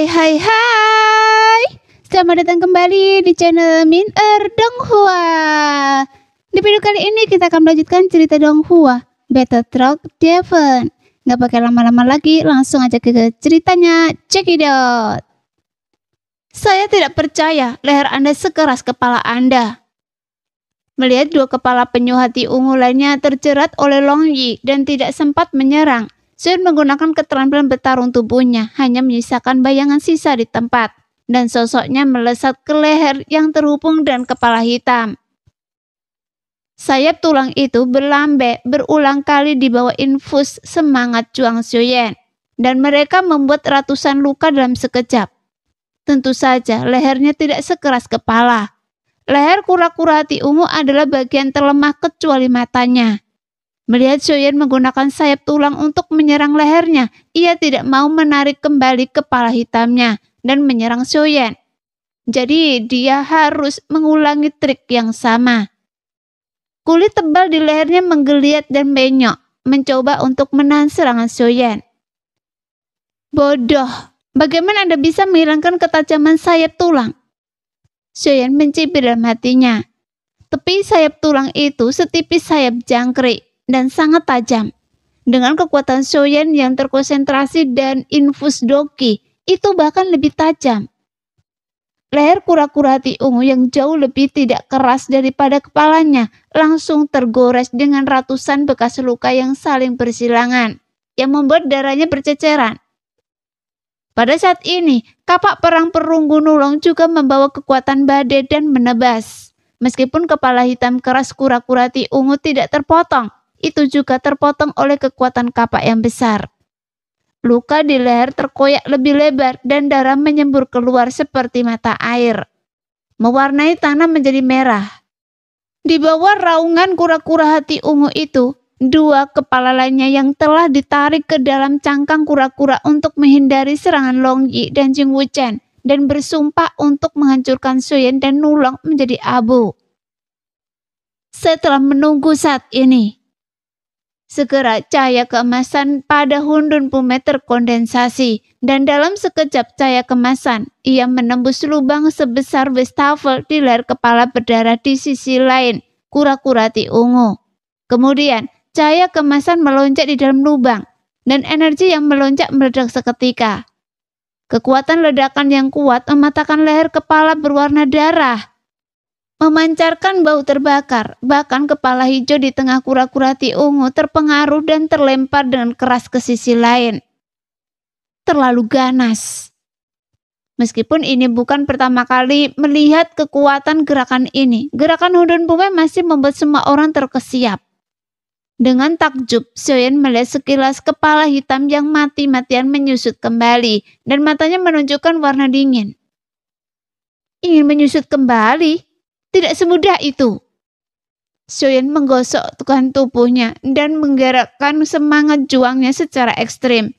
Hai. Selamat datang kembali di channel Min Donghua. Di video kali ini kita akan melanjutkan cerita Donghua, Battle Truck Devon. Nggak pakai lama-lama lagi, langsung aja ke ceritanya. Check it out. Saya tidak percaya leher Anda sekeras kepala Anda. Melihat dua kepala penyu hati ungu lainnya terjerat oleh Long Yi dan tidak sempat menyerang, Sun menggunakan keterampilan bertarung tubuhnya, hanya menyisakan bayangan sisa di tempat, dan sosoknya melesat ke leher yang terhubung dengan kepala hitam. Sayap tulang itu berlambe berulang kali di bawah infus semangat Zhuang Xiuyan, dan mereka membuat ratusan luka dalam sekejap. Tentu saja lehernya tidak sekeras kepala. Leher kura-kura hati ungu adalah bagian terlemah kecuali matanya. Melihat Xiuyan menggunakan sayap tulang untuk menyerang lehernya, ia tidak mau menarik kembali kepala hitamnya dan menyerang Xiuyan. Jadi dia harus mengulangi trik yang sama. Kulit tebal di lehernya menggeliat dan bengok, mencoba untuk menahan serangan Xiuyan. Bodoh, bagaimana Anda bisa menghilangkan ketajaman sayap tulang? Xiuyan mencibir dalam hatinya. Tepi sayap tulang itu setipis sayap jangkrik dan sangat tajam. Dengan kekuatan Xiuyan yang terkonsentrasi dan infus doki, itu bahkan lebih tajam. Leher kura-kura hati ungu yang jauh lebih tidak keras daripada kepalanya langsung tergores dengan ratusan bekas luka yang saling bersilangan, yang membuat darahnya berceceran. Pada saat ini, kapak perang perunggu Nulong juga membawa kekuatan badai dan menebas. Meskipun kepala hitam keras kura-kura hati ungu tidak terpotong, itu juga terpotong oleh kekuatan kapak yang besar. Luka di leher terkoyak lebih lebar dan darah menyembur keluar seperti mata air, mewarnai tanah menjadi merah. Di bawah raungan kura-kura hati ungu itu, dua kepala lainnya yang telah ditarik ke dalam cangkang kura-kura untuk menghindari serangan Long Yi dan Jing Wuchen dan bersumpah untuk menghancurkan Xiuyan dan Nulong menjadi abu. Saya telah menunggu saat ini. Segera cahaya keemasan pada Hundun Pume terkondensasi, dan dalam sekejap cahaya keemasan, ia menembus lubang sebesar wastafel di leher kepala berdarah di sisi lain, kura-kura hati ungu. Kemudian, cahaya keemasan melonjak di dalam lubang, dan energi yang melonjak meledak seketika. Kekuatan ledakan yang kuat mematahkan leher kepala berwarna darah, memancarkan bau terbakar, bahkan kepala hijau di tengah kura-kura hati ungu terpengaruh dan terlempar dengan keras ke sisi lain. Terlalu ganas. Meskipun ini bukan pertama kali melihat kekuatan gerakan ini, gerakan Hundun Pume masih membuat semua orang terkesiap. Dengan takjub, Xiuyan melihat sekilas kepala hitam yang mati-matian menyusut kembali, dan matanya menunjukkan warna dingin. Ingin menyusut kembali? Tidak semudah itu. Xiuyan menggosokkan tubuhnya dan menggerakkan semangat juangnya secara ekstrim.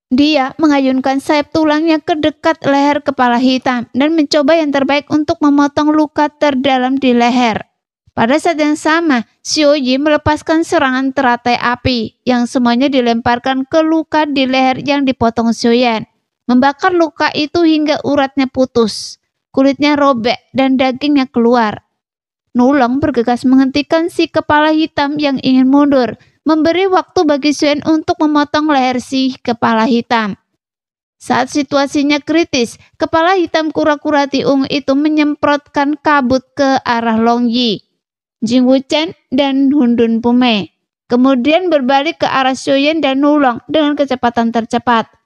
Dia mengayunkan sayap tulangnya ke dekat leher kepala hitam dan mencoba yang terbaik untuk memotong luka terdalam di leher. Pada saat yang sama, Xiu Yi melepaskan serangan teratai api yang semuanya dilemparkan ke luka di leher yang dipotong Xiuyan, membakar luka itu hingga uratnya putus. Kulitnya robek dan dagingnya keluar. Nulong bergegas menghentikan si kepala hitam yang ingin mundur, memberi waktu bagi Xiuyan untuk memotong leher si kepala hitam. Saat situasinya kritis, kepala hitam kura-kura hati ungu itu menyemprotkan kabut ke arah Long Yi, Jing Wuchen, dan Hundun Pume. Kemudian berbalik ke arah Xiuyan dan Nulong dengan kecepatan tercepat,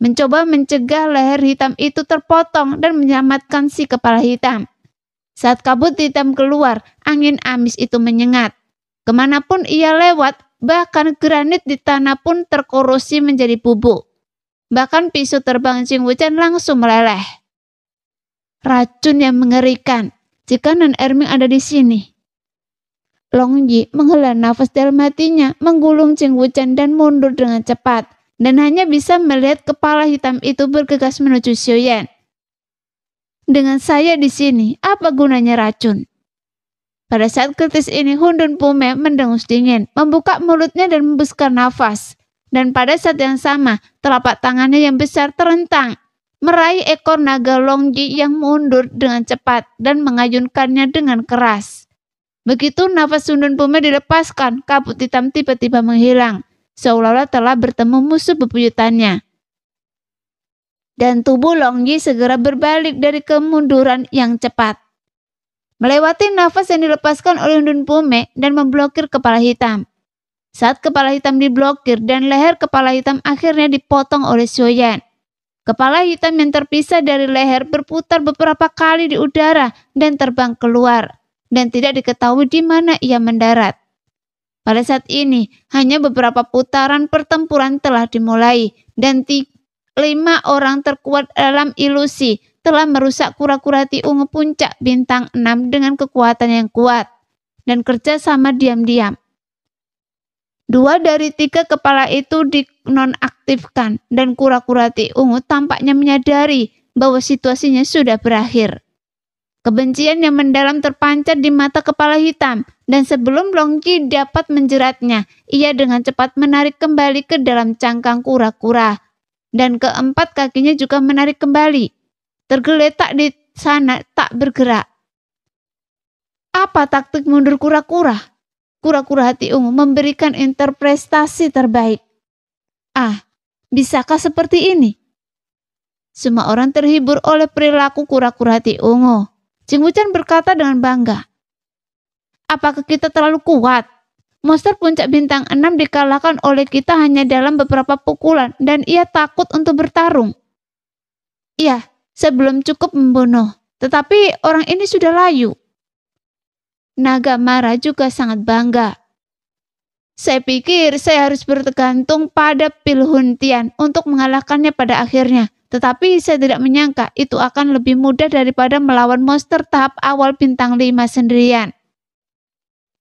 mencoba mencegah leher hitam itu terpotong dan menyelamatkan si kepala hitam. Saat kabut hitam keluar, angin amis itu menyengat. Kemanapun ia lewat, bahkan granit di tanah pun terkorosi menjadi bubuk. Bahkan pisau terbang Jing Wuchen langsung meleleh. Racun yang mengerikan. Jika Non Erming ada di sini. Long Yi menghela nafas dalam hatinya, menggulung Jing Wuchen dan mundur dengan cepat, dan hanya bisa melihat kepala hitam itu bergegas menuju Xiuyan. Dengan saya di sini, apa gunanya racun? Pada saat kritis ini, Hundun Pume mendengus dingin, membuka mulutnya dan membuskan nafas. Dan pada saat yang sama, telapak tangannya yang besar terentang. meraih ekor naga Longji yang mundur dengan cepat dan mengayunkannya dengan keras. Begitu nafas Hundun Pume dilepaskan, kabut hitam tiba-tiba menghilang, seolah-olah telah bertemu musuh bebuyutannya. Dan tubuh Longji segera berbalik dari kemunduran yang cepat, melewati nafas yang dilepaskan oleh Hundun Pume dan memblokir kepala hitam. Saat kepala hitam diblokir dan leher kepala hitam akhirnya dipotong oleh Xiaoyan. Kepala hitam yang terpisah dari leher berputar beberapa kali di udara dan terbang keluar, dan tidak diketahui di mana ia mendarat. Pada saat ini, hanya beberapa putaran pertempuran telah dimulai, dan 5 orang terkuat dalam ilusi telah merusak kura-kura hati ungu puncak bintang 6 dengan kekuatan yang kuat, dan kerjasama diam-diam. 2 dari 3 kepala itu dinonaktifkan, dan kura-kura hati ungu tampaknya menyadari bahwa situasinya sudah berakhir. Kebencian yang mendalam terpancar di mata kepala hitam, dan sebelum Longji dapat menjeratnya, ia dengan cepat menarik kembali ke dalam cangkang kura-kura, dan keempat kakinya juga menarik kembali, tergeletak di sana tak bergerak. Apa taktik mundur kura-kura? Kura-kura hati ungu memberikan interpretasi terbaik. Bisakah seperti ini? Semua orang terhibur oleh perilaku kura-kura hati ungu. Jing Wuchen berkata dengan bangga, apakah kita terlalu kuat? Monster puncak bintang 6 dikalahkan oleh kita hanya dalam beberapa pukulan dan ia takut untuk bertarung. Iya, sebelum cukup membunuh, tetapi orang ini sudah layu. Naga Mara juga sangat bangga. Saya pikir saya harus bergantung pada Pilhuntian untuk mengalahkannya pada akhirnya. Tetapi saya tidak menyangka itu akan lebih mudah daripada melawan monster tahap awal bintang 5 sendirian.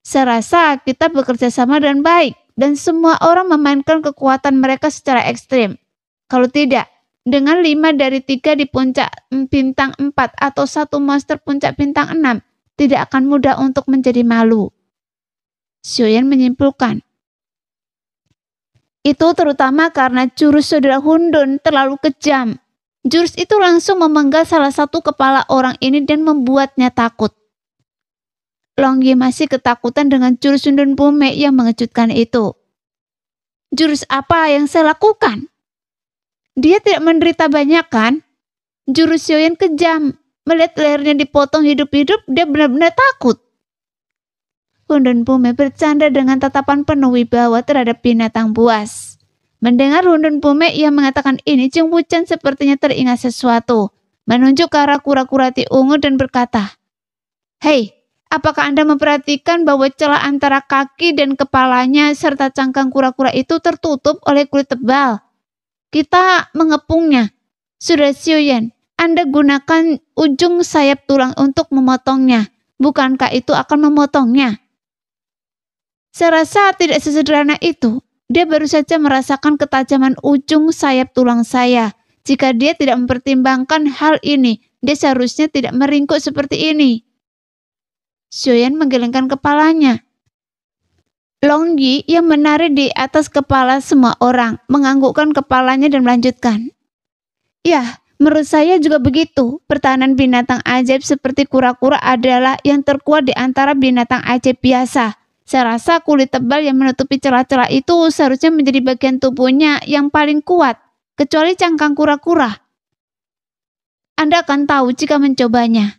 Saya rasa kita bekerja sama dengan baik dan semua orang memainkan kekuatan mereka secara ekstrim. Kalau tidak, dengan 5 dari 3 di puncak bintang 4 atau 1 monster puncak bintang 6, tidak akan mudah untuk menjadi malu. Xiaoyan menyimpulkan. Itu terutama karena jurus saudara Hundun terlalu kejam. Jurus itu langsung memenggal salah satu kepala orang ini dan membuatnya takut. Longyi masih ketakutan dengan jurus Hundun Pume yang mengejutkan itu. Jurus apa yang saya lakukan? Dia tidak menderita banyak kan? Jurus Xiaoyan kejam. Melihat lehernya dipotong hidup-hidup, dia benar-benar takut. Hundun Pume bercanda dengan tatapan penuh wibawa terhadap binatang buas. Mendengar Hundun Pume yang mengatakan ini, Jing Wuchen sepertinya teringat sesuatu. Menunjuk ke arah kura-kura hati ungu dan berkata, Hei, apakah Anda memperhatikan bahwa celah antara kaki dan kepalanya serta cangkang kura-kura itu tertutup oleh kulit tebal? Kita mengepungnya. Sudah Xiaoyan, Anda gunakan ujung sayap tulang untuk memotongnya. Bukankah itu akan memotongnya? Saya rasa tidak sesederhana itu. Dia baru saja merasakan ketajaman ujung sayap tulang saya. Jika dia tidak mempertimbangkan hal ini, dia seharusnya tidak meringkuk seperti ini. Xiaoyan menggelengkan kepalanya. Longyi yang menari di atas kepala semua orang, menganggukkan kepalanya dan melanjutkan. Ya, menurut saya juga begitu. Pertahanan binatang ajaib seperti kura-kura adalah yang terkuat di antara binatang ajaib biasa. Saya rasa kulit tebal yang menutupi celah-celah itu seharusnya menjadi bagian tubuhnya yang paling kuat, kecuali cangkang kura-kura. Anda akan tahu jika mencobanya.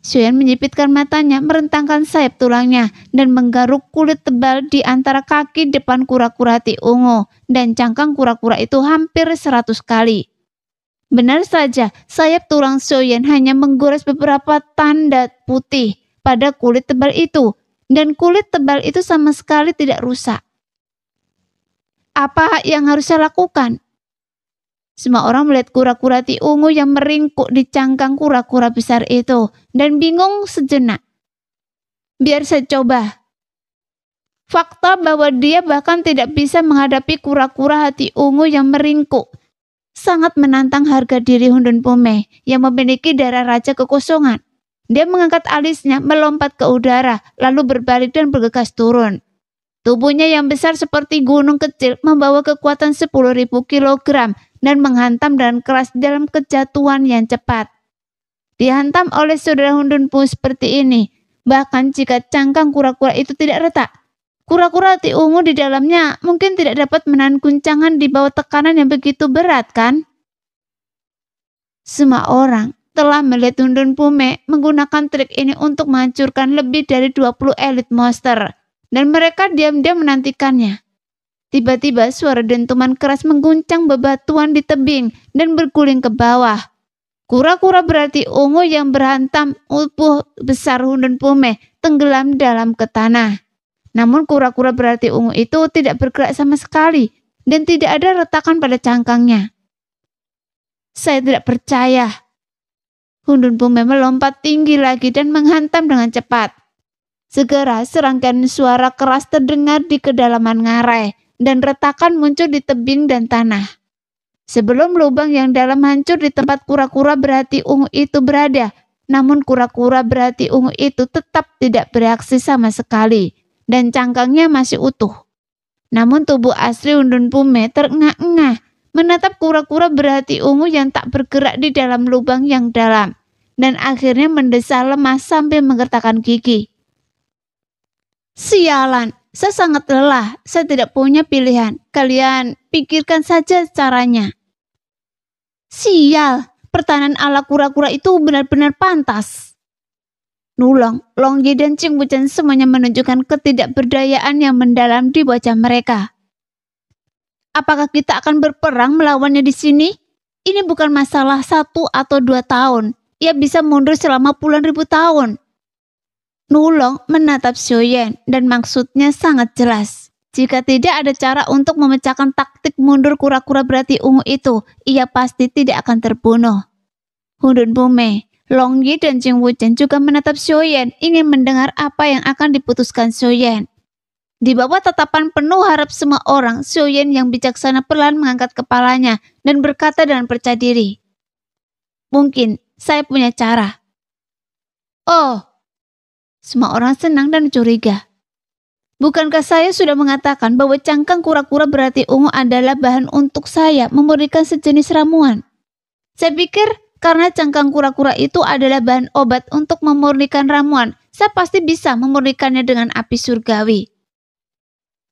Xiaoyan menyipitkan matanya, merentangkan sayap tulangnya, dan menggaruk kulit tebal di antara kaki depan kura-kura hati ungu, dan cangkang kura-kura itu hampir 100 kali. Benar saja, sayap tulang Xiaoyan hanya menggores beberapa tanda putih pada kulit tebal itu, dan kulit tebal itu sama sekali tidak rusak. Apa yang harus saya lakukan? Semua orang melihat kura-kura hati ungu yang meringkuk di cangkang kura-kura besar itu, dan bingung sejenak. Biar saya coba. Fakta bahwa dia bahkan tidak bisa menghadapi kura-kura hati ungu yang meringkuk sangat menantang harga diri Hundun Pume yang memiliki darah raja kekosongan. Dia mengangkat alisnya, melompat ke udara, lalu berbalik dan bergegas turun. Tubuhnya yang besar seperti gunung kecil membawa kekuatan 10.000 kilogram dan menghantam dengan keras dalam kejatuhan yang cepat. Dihantam oleh saudara Hundun Pu seperti ini, bahkan jika cangkang kura-kura itu tidak retak, kura-kura hati ungu di dalamnya mungkin tidak dapat menahan guncangan di bawah tekanan yang begitu berat, kan? Semua orang telah melihat Hundun Pume menggunakan trik ini untuk menghancurkan lebih dari 20 elit monster, dan mereka diam-diam menantikannya. Tiba-tiba suara dentuman keras mengguncang bebatuan di tebing dan berguling ke bawah. Kura-kura berarti ungu yang berhantam tubuh besar Hundun Pume tenggelam dalam ke tanah. Namun kura-kura berarti ungu itu tidak bergerak sama sekali dan tidak ada retakan pada cangkangnya. Saya tidak percaya. Hundun Pume melompat tinggi lagi dan menghantam dengan cepat. Segera serangkaian suara keras terdengar di kedalaman ngarai dan retakan muncul di tebing dan tanah. Sebelum lubang yang dalam hancur di tempat kura-kura berhati ungu itu berada, namun kura-kura berhati ungu itu tetap tidak bereaksi sama sekali dan cangkangnya masih utuh. Namun tubuh asli Hundun Pume terengah-engah menatap kura-kura berhati ungu yang tak bergerak di dalam lubang yang dalam dan akhirnya mendesah lemas sambil menggertakkan gigi. Sialan, saya sangat lelah, saya tidak punya pilihan. Kalian pikirkan saja caranya. Sial, pertahanan ala kura-kura itu benar-benar pantas. Nulong, Longye dan Cing Wuchen semuanya menunjukkan ketidakberdayaan yang mendalam di wajah mereka. Apakah kita akan berperang melawannya di sini? Ini bukan masalah 1 atau 2 tahun. Ia bisa mundur selama puluhan ribu tahun. Nulong menatap Xiaoyan dan maksudnya sangat jelas. Jika tidak ada cara untuk memecahkan taktik mundur kura-kura berarti ungu itu, ia pasti tidak akan terbunuh. Hundun Pume, Longye dan Cing Wuchen juga menatap Xiaoyan ingin mendengar apa yang akan diputuskan Xiaoyan. Di bawah tatapan penuh harap semua orang, Xiaoyan yang bijaksana perlahan mengangkat kepalanya dan berkata dengan percaya diri. Mungkin saya punya cara. Oh, semua orang senang dan curiga. Bukankah saya sudah mengatakan bahwa cangkang kura-kura berhati ungu adalah bahan untuk saya memurnikan sejenis ramuan? Saya pikir karena cangkang kura-kura itu adalah bahan obat untuk memurnikan ramuan, saya pasti bisa memurnikannya dengan api surgawi.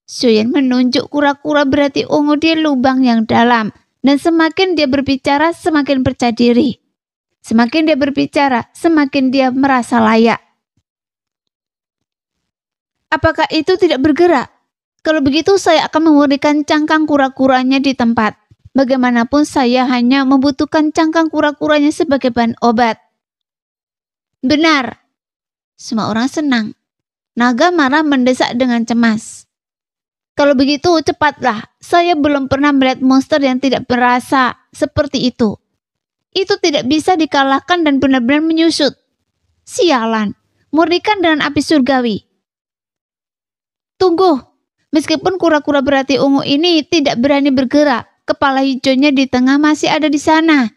Xiaoyan menunjuk kura-kura berhati ungu di lubang yang dalam, dan semakin dia berbicara, semakin percaya diri. Semakin dia berbicara, semakin dia merasa layak. Apakah itu tidak bergerak? Kalau begitu saya akan memurnikan cangkang kura-kuranya di tempat. Bagaimanapun saya hanya membutuhkan cangkang kura-kuranya sebagai bahan obat. Benar. Semua orang senang. Naga marah mendesak dengan cemas. Kalau begitu cepatlah. Saya belum pernah melihat monster yang tidak berasa seperti itu. Itu tidak bisa dikalahkan dan benar-benar menyusut. Sialan. Murnikan dengan api surgawi. Tunggu, meskipun kura-kura berhati ungu ini tidak berani bergerak, kepala hijaunya di tengah masih ada di sana.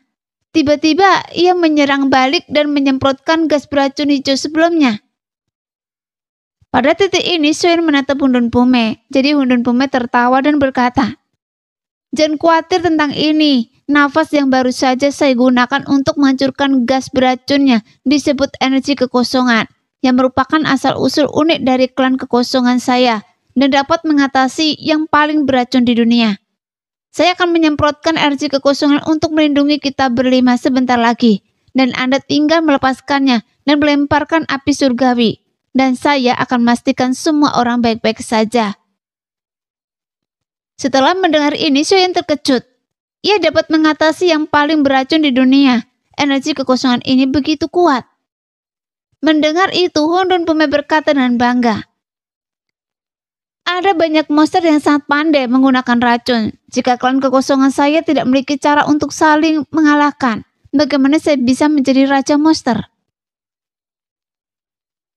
Tiba-tiba ia menyerang balik dan menyemprotkan gas beracun hijau sebelumnya. Pada titik ini Xiaoyan menatap Hundun Pume, jadi Hundun Pume tertawa dan berkata, jangan khawatir tentang ini, nafas yang baru saja saya gunakan untuk menghancurkan gas beracunnya disebut energi kekosongan, yang merupakan asal-usul unik dari klan kekosongan saya dan dapat mengatasi yang paling beracun di dunia. Saya akan menyemprotkan energi kekosongan untuk melindungi kita berlima sebentar lagi, dan Anda tinggal melepaskannya dan melemparkan api surgawi, dan saya akan memastikan semua orang baik-baik saja. Setelah mendengar ini, Xiaoyan terkejut. Ia dapat mengatasi yang paling beracun di dunia. Energi kekosongan ini begitu kuat. Mendengar itu, Hundun Pume berkata dengan bangga. Ada banyak monster yang sangat pandai menggunakan racun. Jika klan kekosongan saya tidak memiliki cara untuk saling mengalahkan, bagaimana saya bisa menjadi raja monster?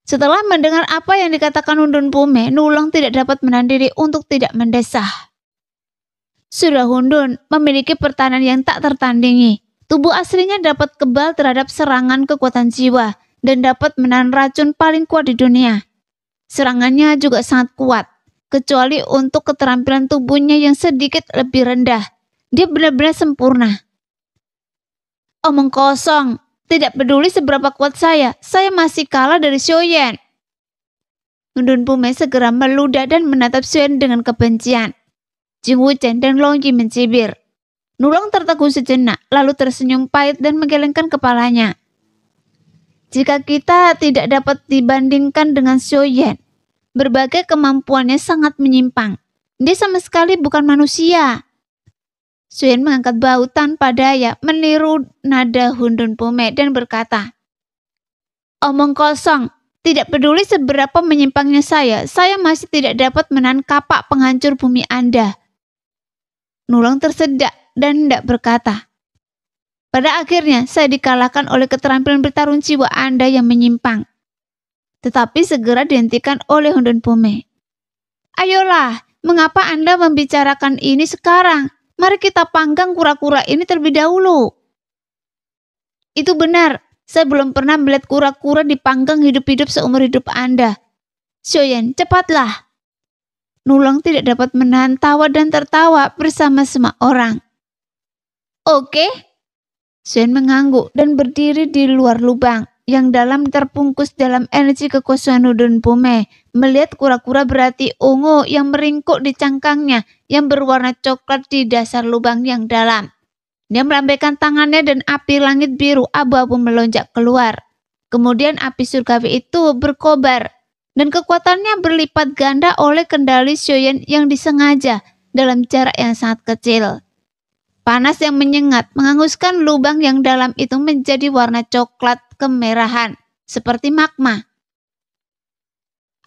Setelah mendengar apa yang dikatakan Hundun Pume, Nulong tidak dapat menahan diri untuk tidak mendesah. Sudah Hundun memiliki pertahanan yang tak tertandingi. Tubuh aslinya dapat kebal terhadap serangan kekuatan jiwa dan dapat menahan racun paling kuat di dunia. Serangannya juga sangat kuat, kecuali untuk keterampilan tubuhnya yang sedikit lebih rendah. Dia benar-benar sempurna. Omong kosong. Tidak peduli seberapa kuat saya masih kalah dari Xiaoyan. Hundun Pume segera meludah dan menatap Xiaoyan dengan kebencian. Jing Wuchen dan Long Yi mencibir. Nulong tertegun sejenak, lalu tersenyum pahit dan menggelengkan kepalanya. Jika kita tidak dapat dibandingkan dengan Xiaoyan, berbagai kemampuannya sangat menyimpang. Dia sama sekali bukan manusia. Xiaoyan mengangkat bahu tanpa daya, meniru nada Hundun Pume dan berkata, omong kosong, tidak peduli seberapa menyimpangnya saya masih tidak dapat menahan kapak penghancur bumi Anda. Nulong tersedak dan hendak berkata, pada akhirnya saya dikalahkan oleh keterampilan bertarung jiwa Anda yang menyimpang. Tetapi segera dihentikan oleh Hundun Pume. Ayolah, mengapa Anda membicarakan ini sekarang? Mari kita panggang kura-kura ini terlebih dahulu. Itu benar, saya belum pernah melihat kura-kura dipanggang hidup-hidup seumur hidup Anda. Xiaoyan, cepatlah. Nulong tidak dapat menahan tawa dan tertawa bersama semua orang. Oke. Xiaoyan mengangguk dan berdiri di luar lubang yang dalam terpungkus dalam energi kekosongan Hundun Pume, melihat kura-kura berhati ungu yang meringkuk di cangkangnya yang berwarna coklat di dasar lubang yang dalam. Dia melambaikan tangannya dan api langit biru abu-abu melonjak keluar. Kemudian api surgawi itu berkobar dan kekuatannya berlipat ganda oleh kendali Xiaoyan yang disengaja dalam jarak yang sangat kecil. Panas yang menyengat menghanguskan lubang yang dalam itu menjadi warna coklat kemerahan, seperti magma.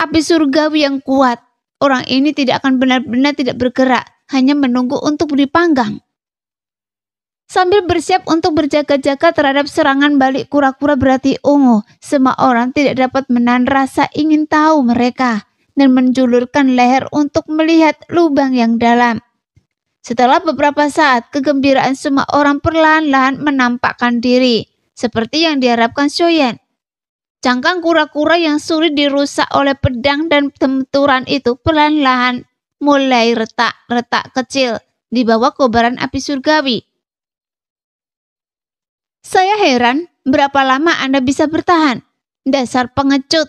Api surgawi yang kuat, orang ini tidak akan benar-benar tidak bergerak, hanya menunggu untuk dipanggang. Sambil bersiap untuk berjaga-jaga terhadap serangan balik kura-kura berhati ungu, semua orang tidak dapat menahan rasa ingin tahu mereka dan menjulurkan leher untuk melihat lubang yang dalam. Setelah beberapa saat, kegembiraan semua orang perlahan-lahan menampakkan diri, seperti yang diharapkan Xiaoyan. Cangkang kura-kura yang sulit dirusak oleh pedang dan benturan itu perlahan-lahan mulai retak-retak kecil di bawah kobaran api surgawi. Saya heran, berapa lama Anda bisa bertahan? Dasar pengecut.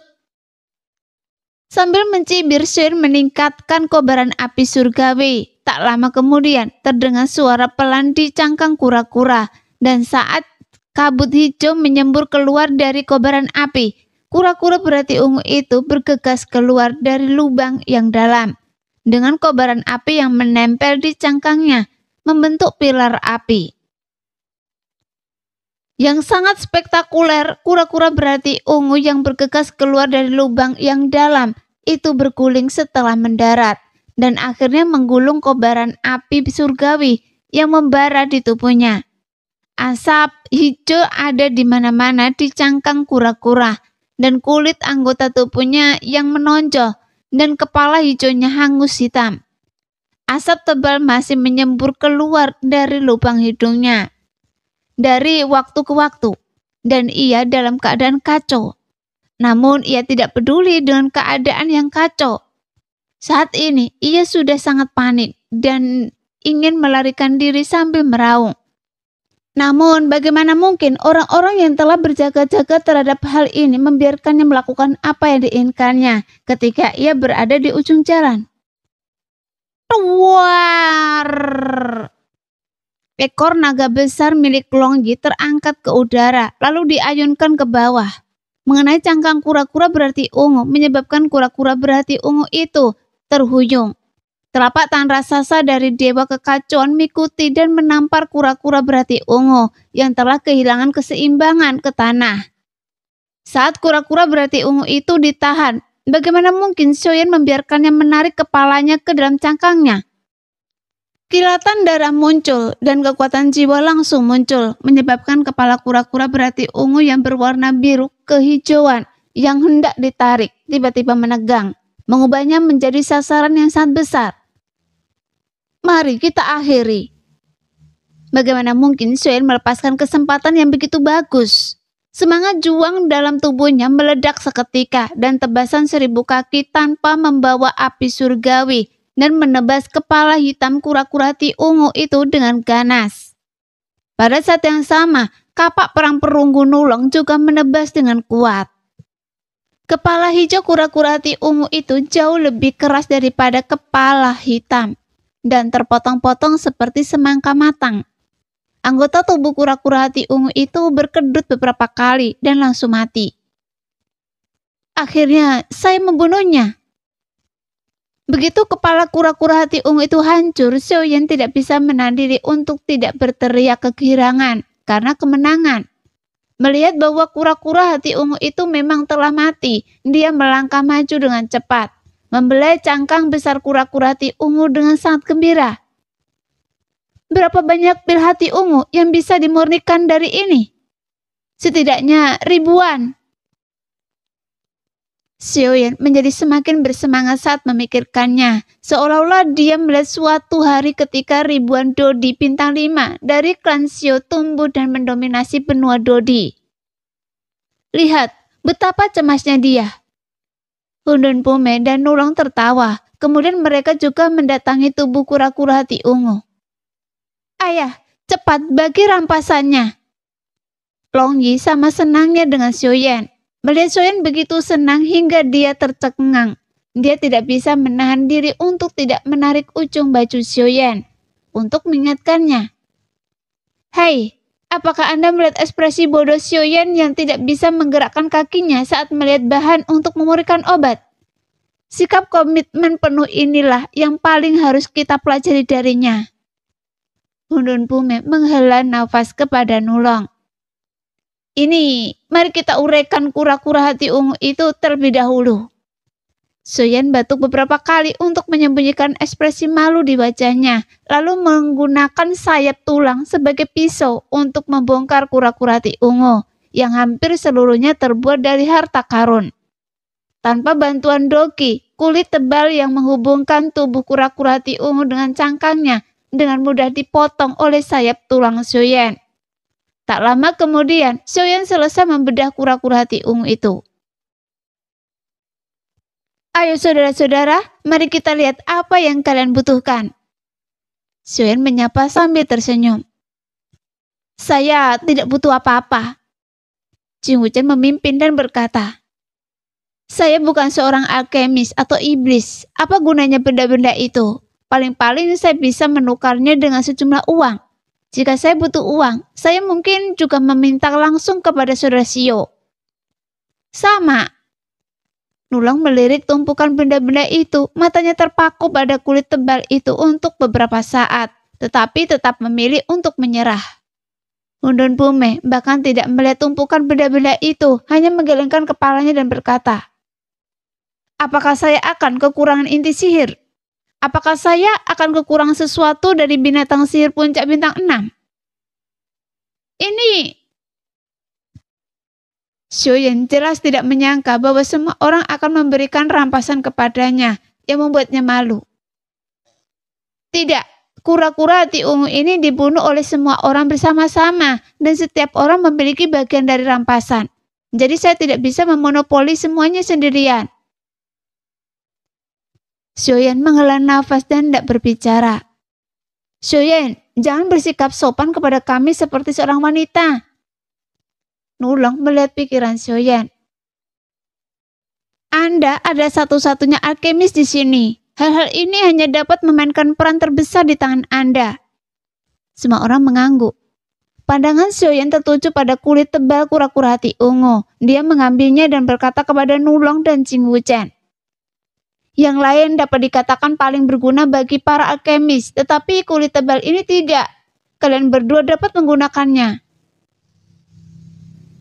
Sambil mencibir, Xiaoyan meningkatkan kobaran api surgawi. Tak lama kemudian, terdengar suara pelan di cangkang kura-kura, dan saat kabut hijau menyembur keluar dari kobaran api, kura-kura berhati ungu itu bergegas keluar dari lubang yang dalam. Dengan kobaran api yang menempel di cangkangnya, membentuk pilar api. Yang sangat spektakuler, kura-kura berhati ungu yang bergegas keluar dari lubang yang dalam, itu berguling setelah mendarat. Dan akhirnya menggulung kobaran api surgawi yang membara di tubuhnya. Asap hijau ada di mana-mana di cangkang kura-kura, dan kulit anggota tubuhnya yang menonjol, dan kepala hijaunya hangus hitam. Asap tebal masih menyembur keluar dari lubang hidungnya. Dari waktu ke waktu, dan ia dalam keadaan kacau. Namun ia tidak peduli dengan keadaan yang kacau. Saat ini, ia sudah sangat panik dan ingin melarikan diri sambil meraung. Namun, bagaimana mungkin orang-orang yang telah berjaga-jaga terhadap hal ini membiarkannya melakukan apa yang diinginkannya ketika ia berada di ujung jalan? War! Ekor naga besar milik Long Yi terangkat ke udara, lalu diayunkan ke bawah. Mengenai cangkang kura-kura berhati ungu, menyebabkan kura-kura berhati ungu itu terhuyung. Telapak tangan raksasa dari dewa kekacauan mengikuti dan menampar kura-kura berhati ungu yang telah kehilangan keseimbangan ke tanah. Saat kura-kura berhati ungu itu ditahan, bagaimana mungkin Xiaoyan membiarkannya menarik kepalanya ke dalam cangkangnya? Kilatan darah muncul dan kekuatan jiwa langsung muncul, menyebabkan kepala kura-kura berhati ungu yang berwarna biru kehijauan yang hendak ditarik tiba-tiba menegang, mengubahnya menjadi sasaran yang sangat besar. Mari kita akhiri. Bagaimana mungkin Xiaoyan melepaskan kesempatan yang begitu bagus? Semangat juang dalam tubuhnya meledak seketika dan tebasan 1000 kaki tanpa membawa api surgawi dan menebas kepala hitam kura-kura hati ungu itu dengan ganas. Pada saat yang sama, kapak perang perunggu Nulong juga menebas dengan kuat. Kepala hijau kura-kura hati ungu itu jauh lebih keras daripada kepala hitam dan terpotong-potong seperti semangka matang. Anggota tubuh kura-kura hati ungu itu berkedut beberapa kali dan langsung mati. Akhirnya, saya membunuhnya. Begitu kepala kura-kura hati ungu itu hancur, Xiaoyan tidak bisa menahan diri untuk tidak berteriak kegirangan karena kemenangan. Melihat bahwa kura-kura hati ungu itu memang telah mati, dia melangkah maju dengan cepat, membelai cangkang besar kura-kura hati ungu dengan sangat gembira. Berapa banyak pil hati ungu yang bisa dimurnikan dari ini? Setidaknya ribuan. Xiaoyan menjadi semakin bersemangat saat memikirkannya, seolah-olah dia melihat suatu hari ketika ribuan Dodi bintang 5 dari klan Xiao tumbuh dan mendominasi benua Dodi. Lihat betapa cemasnya dia. Hundun Pume dan Nulong tertawa, kemudian mereka juga mendatangi tubuh kura-kura hati ungu. Ayah, cepat bagi rampasannya. Long Yi sama senangnya dengan Xiaoyan. Melihat Xiaoyan begitu senang hingga dia tercengang. Dia tidak bisa menahan diri untuk tidak menarik ujung baju Xiaoyan untuk mengingatkannya. Hei, apakah Anda melihat ekspresi bodoh Xiaoyan yang tidak bisa menggerakkan kakinya saat melihat bahan untuk memurnikan obat? Sikap komitmen penuh inilah yang paling harus kita pelajari darinya. Hundun Pume menghela nafas kepada Nulong. Ini, mari kita uraikan kura-kura hati ungu itu terlebih dahulu. Xiaoyan batuk beberapa kali untuk menyembunyikan ekspresi malu di wajahnya, lalu menggunakan sayap tulang sebagai pisau untuk membongkar kura-kura hati ungu, yang hampir seluruhnya terbuat dari harta karun. Tanpa bantuan Doki, kulit tebal yang menghubungkan tubuh kura-kura hati ungu dengan cangkangnya dengan mudah dipotong oleh sayap tulang Xiaoyan. Tak lama kemudian, Xiaoyan selesai membedah kura-kura hati ungu itu. Ayo saudara-saudara, mari kita lihat apa yang kalian butuhkan. Xiaoyan menyapa sambil tersenyum. Saya tidak butuh apa-apa. Jing Wuchen memimpin dan berkata, saya bukan seorang alkemis atau iblis. Apa gunanya benda-benda itu? Paling-paling saya bisa menukarnya dengan sejumlah uang. Jika saya butuh uang, saya mungkin juga meminta langsung kepada saudara Xiao. Sama. Nulong melirik tumpukan benda-benda itu, matanya terpaku pada kulit tebal itu untuk beberapa saat, tetapi tetap memilih untuk menyerah. Hundun Pume bahkan tidak melihat tumpukan benda-benda itu, hanya menggelengkan kepalanya dan berkata, apakah saya akan kekurangan inti sihir? Apakah saya akan kekurangan sesuatu dari binatang sihir puncak bintang 6? Ini... Xiaoyan jelas tidak menyangka bahwa semua orang akan memberikan rampasan kepadanya yang membuatnya malu. Tidak, kura-kura hati ungu ini dibunuh oleh semua orang bersama-sama dan setiap orang memiliki bagian dari rampasan. Jadi saya tidak bisa memonopoli semuanya sendirian. Xiaoyan menghela nafas dan tidak berbicara. Xiaoyan, jangan bersikap sopan kepada kami seperti seorang wanita. Nulong melihat pikiran Xiaoyan. Anda ada satu-satunya alkemis di sini. Hal-hal ini hanya dapat memainkan peran terbesar di tangan Anda. Semua orang mengangguk. Pandangan Xiaoyan tertuju pada kulit tebal kura-kura hati ungu. Dia mengambilnya dan berkata kepada Nulong dan Jing Wuchen. Yang lain dapat dikatakan paling berguna bagi para alkemis, tetapi kulit tebal ini tidak. Kalian berdua dapat menggunakannya.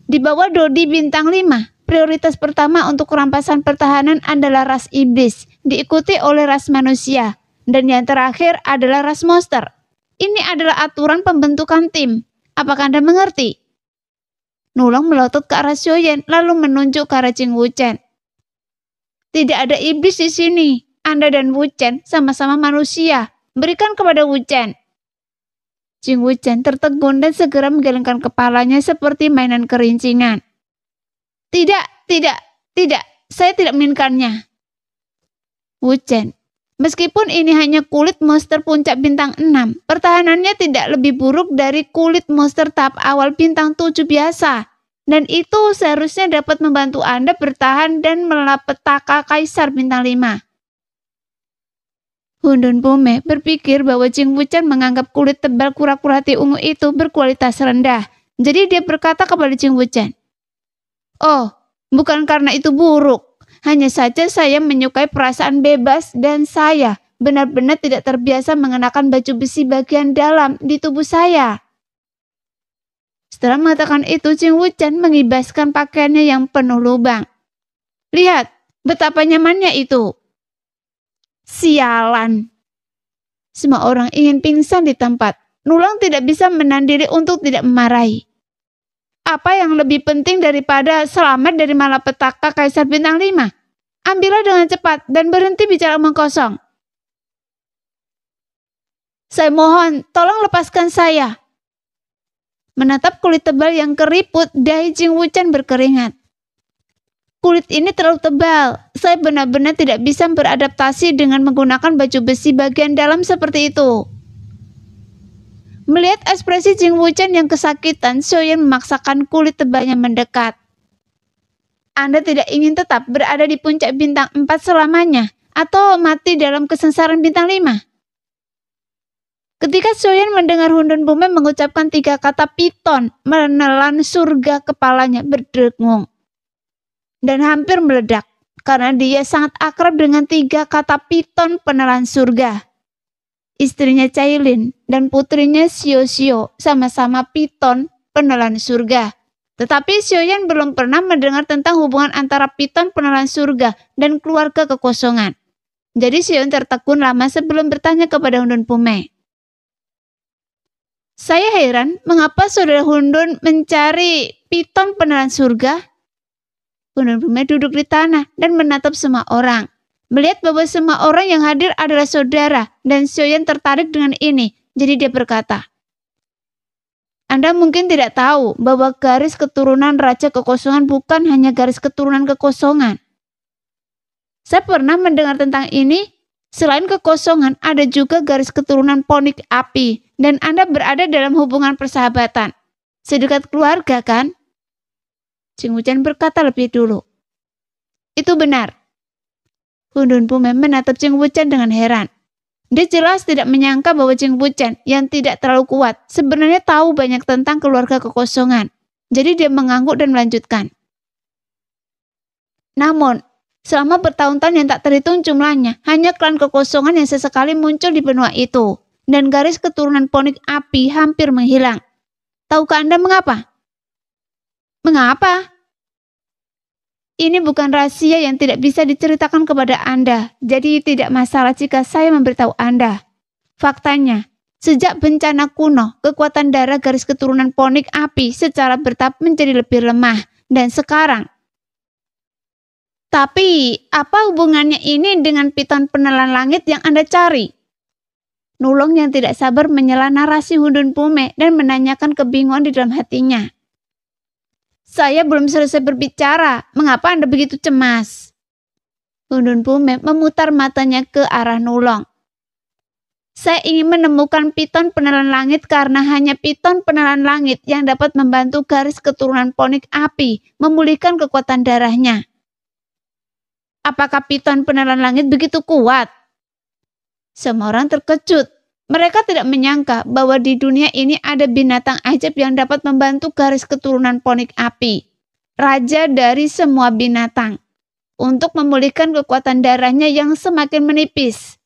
Di bawah Dodi bintang 5, prioritas pertama untuk rampasan pertahanan adalah ras iblis, diikuti oleh ras manusia, dan yang terakhir adalah ras monster. Ini adalah aturan pembentukan tim. Apakah Anda mengerti? Nulong melotot ke arah Xiaoyan, lalu menunjuk ke arah Jing Wuchen. Tidak ada iblis di sini. Anda dan Wuchen sama-sama manusia. Berikan kepada Wuchen. Jing Wuchen tertegun dan segera menggelengkan kepalanya seperti mainan kerincingan. Tidak. Saya tidak menginginkannya. Wuchen, Meskipun ini hanya kulit monster puncak bintang 6, pertahanannya tidak lebih buruk dari kulit monster tahap awal bintang 7 biasa. Dan itu seharusnya dapat membantu Anda bertahan dan malapetaka kaisar bintang 5. Hundun Pume berpikir bahwa Jing Wuchen menganggap kulit tebal kura-kura hati ungu itu berkualitas rendah. Jadi dia berkata kepada Jing Wuchen, "Oh, bukan karena itu buruk. Hanya saja saya menyukai perasaan bebas dan saya benar-benar tidak terbiasa mengenakan baju besi bagian dalam di tubuh saya." Setelah mengatakan itu, Jing Wuchen mengibaskan pakaiannya yang penuh lubang. "Lihat, betapa nyamannya itu." Sialan. Semua orang ingin pingsan di tempat. Nulang tidak bisa menahan diri untuk tidak memarahi. Apa yang lebih penting daripada selamat dari malapetaka kaisar bintang 5? Ambillah dengan cepat dan berhenti bicara omong kosong. Saya mohon, tolong lepaskan saya. Menatap kulit tebal yang keriput, dahi Jing Wuchen berkeringat. Kulit ini terlalu tebal. Saya benar-benar tidak bisa beradaptasi dengan menggunakan baju besi bagian dalam seperti itu. Melihat ekspresi Jing Wuchen yang kesakitan, Xiaoyan memaksakan kulit tebalnya mendekat. Anda tidak ingin tetap berada di puncak bintang 4 selamanya, atau mati dalam kesengsaraan bintang 5? Ketika Xiaoyan mendengar Hundun Pume mengucapkan 3 kata piton, menelan surga kepalanya berdengung. Dan hampir meledak, karena dia sangat akrab dengan 3 kata piton penelan surga. Istrinya Cailin dan putrinya Xiao Xiao sama-sama piton penelan surga. Tetapi Xiaoyan belum pernah mendengar tentang hubungan antara piton penelan surga dan keluarga kekosongan. Jadi Xiaoyan tertekun lama sebelum bertanya kepada Hundun Pume. Saya heran mengapa saudara Hundun mencari piton penelan surga? Hundun Pume duduk di tanah dan menatap semua orang. Melihat bahwa semua orang yang hadir adalah saudara dan Xiaoyan tertarik dengan ini, jadi dia berkata, Anda mungkin tidak tahu bahwa garis keturunan Raja Kekosongan bukan hanya garis keturunan kekosongan. Saya pernah mendengar tentang ini. Selain kekosongan, ada juga garis keturunan ponik api dan Anda berada dalam hubungan persahabatan. Sedekat keluarga, kan? Jing Wuchen berkata lebih dulu. Itu benar. Hundun Pume menatap Jing Wuchen dengan heran. Dia jelas tidak menyangka bahwa Jing Wuchen yang tidak terlalu kuat sebenarnya tahu banyak tentang keluarga kekosongan. Jadi dia mengangguk dan melanjutkan. Namun, selama bertahun-tahun yang tak terhitung jumlahnya, hanya klan kekosongan yang sesekali muncul di benua itu. Dan garis keturunan ponik api hampir menghilang. Tahukah Anda mengapa? Mengapa? Ini bukan rahasia yang tidak bisa diceritakan kepada Anda, jadi tidak masalah jika saya memberitahu Anda. Faktanya, sejak bencana kuno, kekuatan darah garis keturunan ponik api secara bertahap menjadi lebih lemah, dan sekarang. Tapi, apa hubungannya ini dengan piton penelan langit yang Anda cari? Nulong yang tidak sabar menyela narasi Hundun Pume dan menanyakan kebingungan di dalam hatinya. Saya belum selesai berbicara. Mengapa Anda begitu cemas? Hundun Pume memutar matanya ke arah Nulong. Saya ingin menemukan piton penelan langit karena hanya piton penelan langit yang dapat membantu garis keturunan ponik api memulihkan kekuatan darahnya. Apakah piton penelan langit begitu kuat? Semua orang terkejut. Mereka tidak menyangka bahwa di dunia ini ada binatang ajaib yang dapat membantu garis keturunan ponik api, raja dari semua binatang, untuk memulihkan kekuatan darahnya yang semakin menipis.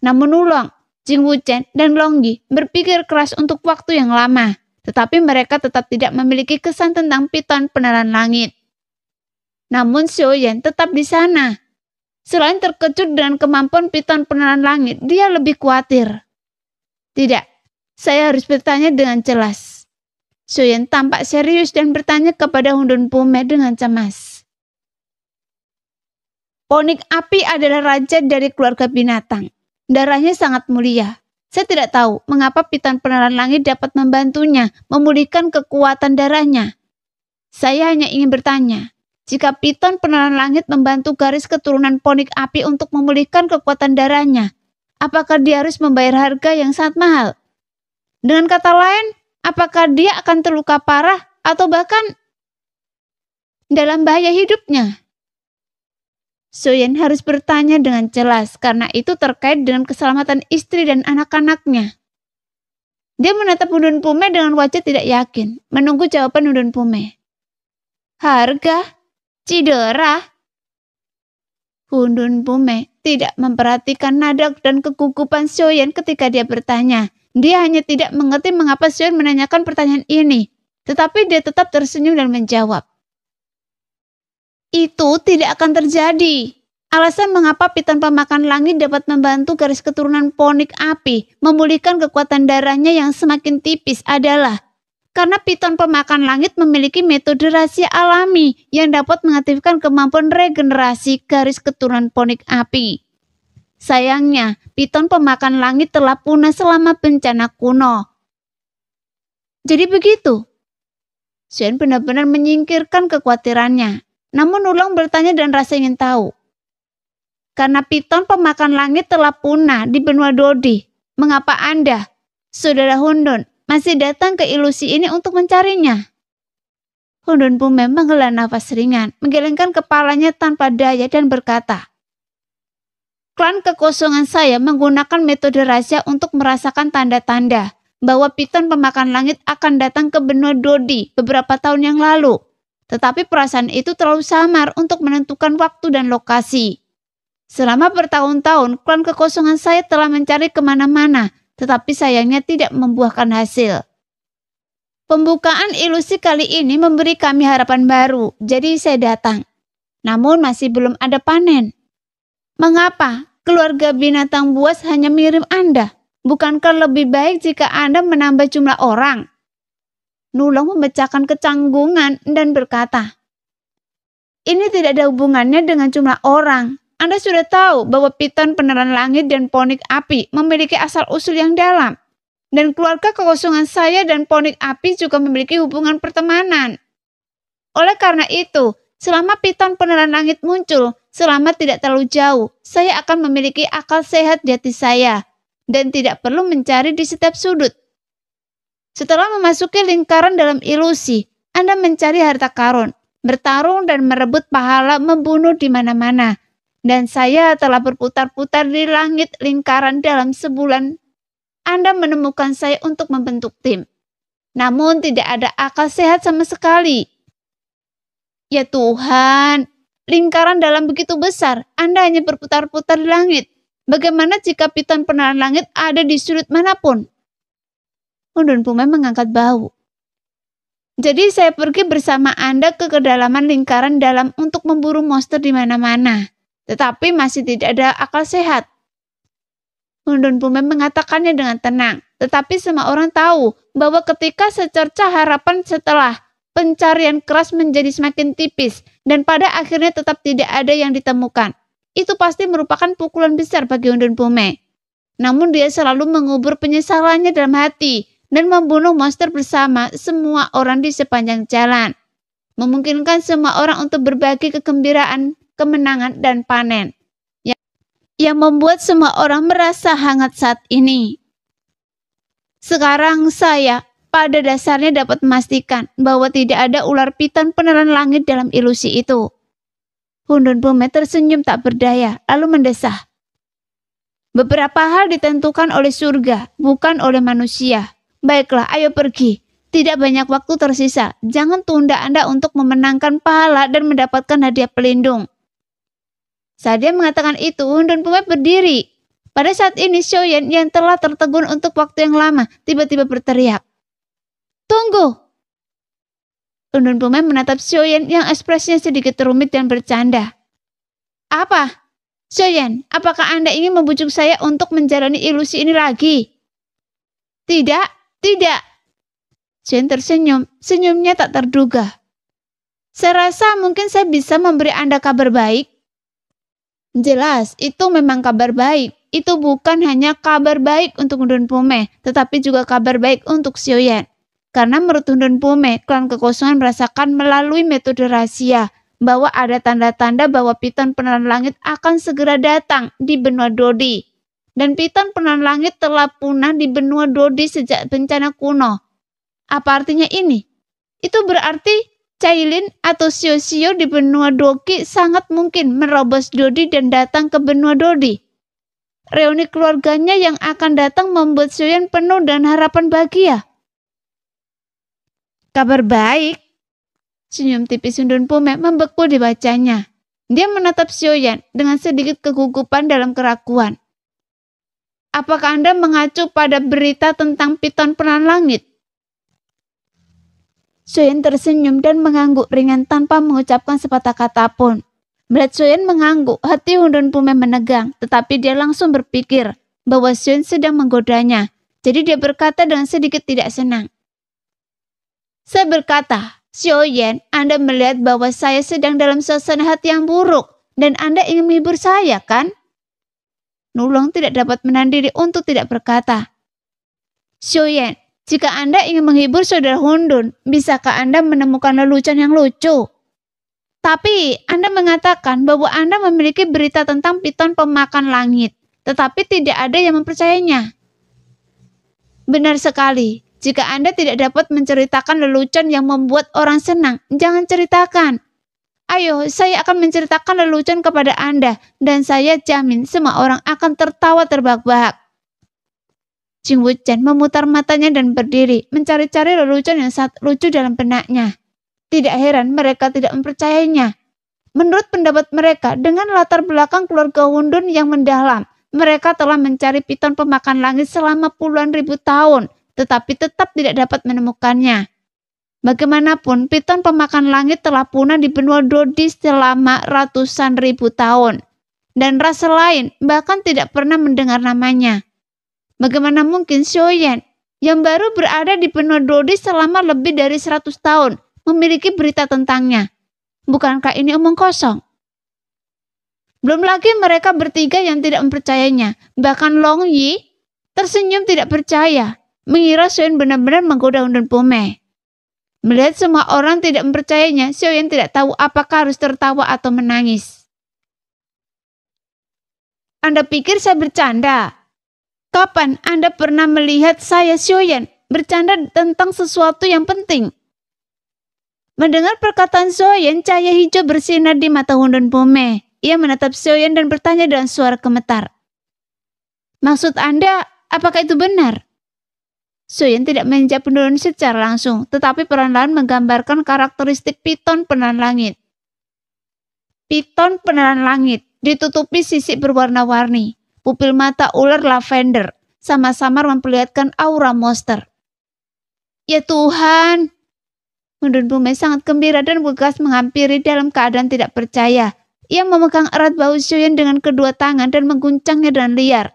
Namun Nulong, Jing Wuchen, dan Longyi berpikir keras untuk waktu yang lama, tetapi mereka tetap tidak memiliki kesan tentang piton penelan langit. Namun Xiaoyan tetap di sana. Selain terkejut dengan kemampuan piton penelan langit, dia lebih khawatir. Tidak, saya harus bertanya dengan jelas. Xiaoyan tampak serius dan bertanya kepada Hundun Pume dengan cemas. Ponik api adalah raja dari keluarga binatang. Darahnya sangat mulia. Saya tidak tahu mengapa piton penelan langit dapat membantunya memulihkan kekuatan darahnya. Saya hanya ingin bertanya, Jika piton penelan langit membantu garis keturunan ponik api untuk memulihkan kekuatan darahnya, apakah dia harus membayar harga yang sangat mahal? Dengan kata lain, apakah dia akan terluka parah atau bahkan dalam bahaya hidupnya? Soyen harus bertanya dengan jelas karena itu terkait dengan keselamatan istri dan anak-anaknya. Dia menatap Undun Pume dengan wajah tidak yakin, menunggu jawaban Undun Pume. Harga? Cedera? Undun Pume tidak memperhatikan nada dan kegugupan Soyen ketika dia bertanya. Dia hanya tidak mengerti mengapa Soyen menanyakan pertanyaan ini, tetapi dia tetap tersenyum dan menjawab. Itu tidak akan terjadi. Alasan mengapa piton pemakan langit dapat membantu garis keturunan ponik api memulihkan kekuatan darahnya yang semakin tipis adalah karena piton pemakan langit memiliki metode rahasia alami yang dapat mengaktifkan kemampuan regenerasi garis keturunan ponik api. Sayangnya, piton pemakan langit telah punah selama bencana kuno. Jadi begitu. Soyen benar-benar menyingkirkan kekhawatirannya, namun ulang bertanya dan rasa ingin tahu. Karena piton pemakan langit telah punah di benua Dodi, mengapa Anda, Saudara Hundun, masih datang ke ilusi ini untuk mencarinya? Undun Pume menghela nafas ringan, menggelengkan kepalanya tanpa daya dan berkata, klan kekosongan saya menggunakan metode rahasia untuk merasakan tanda-tanda bahwa piton pemakan langit akan datang ke benua Dodi beberapa tahun yang lalu. Tetapi perasaan itu terlalu samar untuk menentukan waktu dan lokasi. Selama bertahun-tahun, klan kekosongan saya telah mencari kemana-mana, tetapi sayangnya tidak membuahkan hasil. Pembukaan ilusi kali ini memberi kami harapan baru, jadi saya datang. Namun masih belum ada panen. Mengapa? Keluarga binatang buas hanya mengirim Anda. Bukankah lebih baik jika Anda menambah jumlah orang? Nulung memecahkan kecanggungan dan berkata, ini tidak ada hubungannya dengan jumlah orang. Anda sudah tahu bahwa piton peneran langit dan ponik api memiliki asal-usul yang dalam. Dan keluarga kekosongan saya dan ponik api juga memiliki hubungan pertemanan. Oleh karena itu, selama piton peneran langit muncul, selama tidak terlalu jauh, saya akan memiliki akal sehat di hati saya. Dan tidak perlu mencari di setiap sudut. Setelah memasuki lingkaran dalam ilusi, Anda mencari harta karun, bertarung dan merebut pahala membunuh di mana-mana. Dan saya telah berputar-putar di langit lingkaran dalam sebulan. Anda menemukan saya untuk membentuk tim. Namun tidak ada akal sehat sama sekali. Ya Tuhan, lingkaran dalam begitu besar, Anda hanya berputar-putar di langit. Bagaimana jika piton peneran langit ada di sudut manapun? Undun Pume mengangkat bahu. Jadi saya pergi bersama Anda ke kedalaman lingkaran dalam untuk memburu monster di mana-mana. Tetapi masih tidak ada akal sehat. Undun Pume mengatakannya dengan tenang. Tetapi semua orang tahu bahwa ketika secercah harapan setelah pencarian keras menjadi semakin tipis dan pada akhirnya tetap tidak ada yang ditemukan. Itu pasti merupakan pukulan besar bagi Undun Pume. Namun dia selalu mengubur penyesalannya dalam hati dan membunuh monster bersama semua orang di sepanjang jalan. Memungkinkan semua orang untuk berbagi kegembiraan, kemenangan, dan panen. Yang membuat semua orang merasa hangat saat ini. Sekarang saya pada dasarnya dapat memastikan bahwa tidak ada ular piton peneran langit dalam ilusi itu. Undun Pume tersenyum tak berdaya, lalu mendesah. Beberapa hal ditentukan oleh surga, bukan oleh manusia. Baiklah, ayo pergi. Tidak banyak waktu tersisa. Jangan tunda Anda untuk memenangkan pahala dan mendapatkan hadiah pelindung. Saat dia mengatakan itu, Undun Pume berdiri. Pada saat ini, Soyen yang telah tertegun untuk waktu yang lama, tiba-tiba berteriak. Tunggu! Undun Pume menatap Soyen yang ekspresinya sedikit rumit dan bercanda. Apa? Soyen, apakah Anda ingin membujuk saya untuk menjalani ilusi ini lagi? Tidak, tidak. Soyen tersenyum, senyumnya tak terduga. Saya rasa mungkin saya bisa memberi Anda kabar baik. Jelas, itu memang kabar baik. Itu bukan hanya kabar baik untuk Undun Pume, tetapi juga kabar baik untuk Soyen. Karena menurut Undun Pume, klan kekosongan merasakan melalui metode rahasia bahwa ada tanda-tanda bahwa piton penelan langit akan segera datang di benua Dodi. Dan piton penelan langit telah punah di benua Dodi sejak bencana kuno. Apa artinya ini? Itu berarti Cailin atau Sio-Sio di benua Doki sangat mungkin merobos Dodi dan datang ke benua Dodi. Reuni keluarganya yang akan datang membuat Sioyan penuh dengan harapan bahagia. Kabar baik. Senyum tipis Undun Pume membeku di wajahnya. Dia menatap Sioyan dengan sedikit kegugupan dalam keraguan. Apakah Anda mengacu pada berita tentang piton penelan langit? Sioyan tersenyum dan mengangguk ringan tanpa mengucapkan sepatah kata pun. Melihat Sioyan mengangguk, hati Undun Pume menegang, tetapi dia langsung berpikir bahwa Sioyan sedang menggodanya. Jadi dia berkata dengan sedikit tidak senang. Saya berkata, Sioyan, Anda melihat bahwa saya sedang dalam suasana hati yang buruk dan Anda ingin menghibur saya, kan? Nulong tidak dapat menahan diri untuk tidak berkata. Sioyan, jika Anda ingin menghibur saudara Hundun, bisakah Anda menemukan lelucon yang lucu? Tapi Anda mengatakan bahwa Anda memiliki berita tentang piton pemakan langit, tetapi tidak ada yang mempercayainya. Benar sekali. Jika Anda tidak dapat menceritakan lelucon yang membuat orang senang, jangan ceritakan. Ayo, saya akan menceritakan lelucon kepada Anda, dan saya jamin semua orang akan tertawa terbahak-bahak. Jing Wuchen memutar matanya dan berdiri, mencari-cari lelucon yang sangat lucu dalam benaknya. Tidak heran mereka tidak mempercayainya. Menurut pendapat mereka, dengan latar belakang keluarga Hundun yang mendalam, mereka telah mencari piton pemakan langit selama puluhan ribu tahun, tetapi tetap tidak dapat menemukannya. Bagaimanapun, piton pemakan langit telah punah di benua Dodi selama ratusan ribu tahun. Dan rasa lain bahkan tidak pernah mendengar namanya. Bagaimana mungkin Sioyan, yang baru berada di benua Dodi selama lebih dari 100 tahun, memiliki berita tentangnya? Bukankah ini omong kosong? Belum lagi mereka bertiga yang tidak mempercayainya. Bahkan Long Yi tersenyum tidak percaya, mengira Sioyan benar-benar menggoda Undun Pume. Melihat semua orang tidak mempercayainya, Sioyan tidak tahu apakah harus tertawa atau menangis. Anda pikir saya bercanda? Kapan Anda pernah melihat saya, Sioyan, bercanda tentang sesuatu yang penting? Mendengar perkataan Sioyan, cahaya hijau bersinar di mata Undun Pume. Ia menatap Sioyan dan bertanya dengan suara gemetar. Maksud Anda, apakah itu benar? Sioyan tidak menjawab penurunan secara langsung, tetapi perlahan-lahan menggambarkan karakteristik piton penelan langit. Piton penelan langit ditutupi sisik berwarna-warni, pupil mata ular lavender, sama-sama memperlihatkan aura monster. Ya Tuhan! Undun Pume sangat gembira dan bergegas menghampiri dalam keadaan tidak percaya. Ia memegang erat bahu Sioyan dengan kedua tangan dan mengguncangnya dengan liar.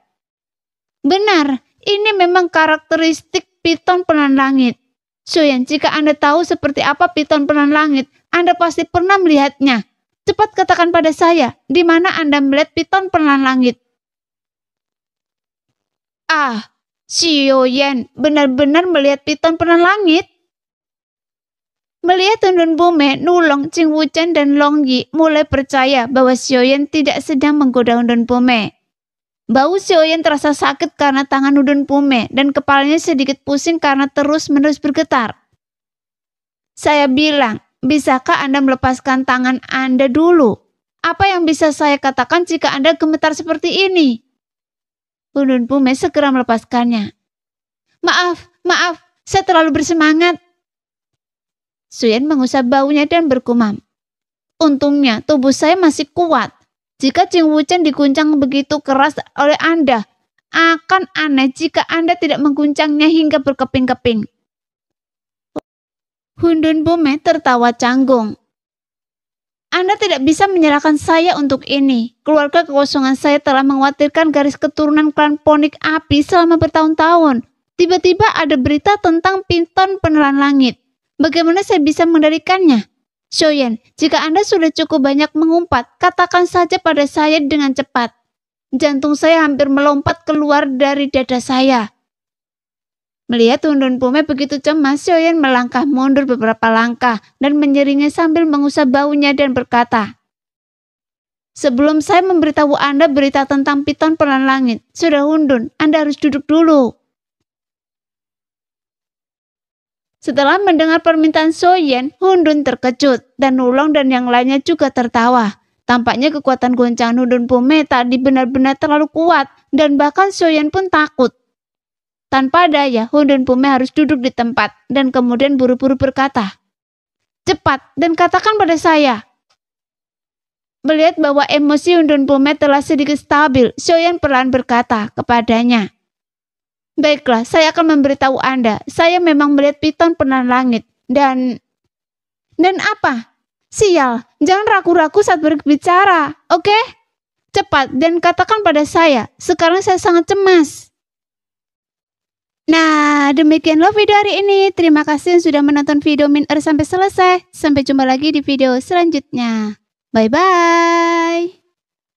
Benar! Ini memang karakteristik piton penelan langit. Sioyan, jika Anda tahu seperti apa piton penelan langit, Anda pasti pernah melihatnya. Cepat katakan pada saya, di mana Anda melihat piton penelan langit? Ah, Sioyan benar-benar melihat piton penelan langit. Melihat Undun Pume, Nulong, Jing Wuchen, dan Long Yi mulai percaya bahwa Sioyan tidak sedang menggoda Undun Pume. Bau Sioyan terasa sakit karena tangan Undun Pume dan kepalanya sedikit pusing karena terus-menerus bergetar. Saya bilang, bisakah Anda melepaskan tangan Anda dulu? Apa yang bisa saya katakan jika Anda gemetar seperti ini? Undun Pume segera melepaskannya. Maaf, saya terlalu bersemangat. Sioyan mengusap baunya dan bergumam. Untungnya tubuh saya masih kuat. Jika Jing Wuchen diguncang begitu keras oleh Anda, akan aneh jika Anda tidak mengguncangnya hingga berkeping-keping. Undun Pume tertawa canggung. Anda tidak bisa menyerahkan saya untuk ini. Keluarga kekosongan saya telah mengkhawatirkan garis keturunan klan Ponik Api selama bertahun-tahun. Tiba-tiba ada berita tentang piton penelan langit. Bagaimana saya bisa mengendalikannya? Sioyan, jika Anda sudah cukup banyak mengumpat, katakan saja pada saya dengan cepat. Jantung saya hampir melompat keluar dari dada saya. Melihat Hundun Pume begitu cemas, Xiaoyan melangkah mundur beberapa langkah dan menyeringnya sambil mengusap baunya dan berkata, "Sebelum saya memberitahu Anda berita tentang piton pelan langit, Sudah Hundun, Anda harus duduk dulu." Setelah mendengar permintaan Xiaoyan, Hundun terkejut dan Wulong dan yang lainnya juga tertawa. Tampaknya kekuatan goncangan Hundun Pume tadi benar-benar terlalu kuat dan bahkan Xiaoyan pun takut. Tanpa daya, Hundun Pume harus duduk di tempat dan kemudian buru-buru berkata, "Cepat dan katakan pada saya." Melihat bahwa emosi Hundun Pume telah sedikit stabil, Xiaoyan perlahan berkata kepadanya, "Baiklah, saya akan memberitahu Anda. Saya memang melihat piton penan langit dan apa? Sial, jangan ragu-ragu saat berbicara, oke? Cepat dan katakan pada saya. Sekarang saya sangat cemas." Nah, demikianlah video hari ini. Terima kasih yang sudah menonton video Min sampai selesai. Sampai jumpa lagi di video selanjutnya. Bye-bye.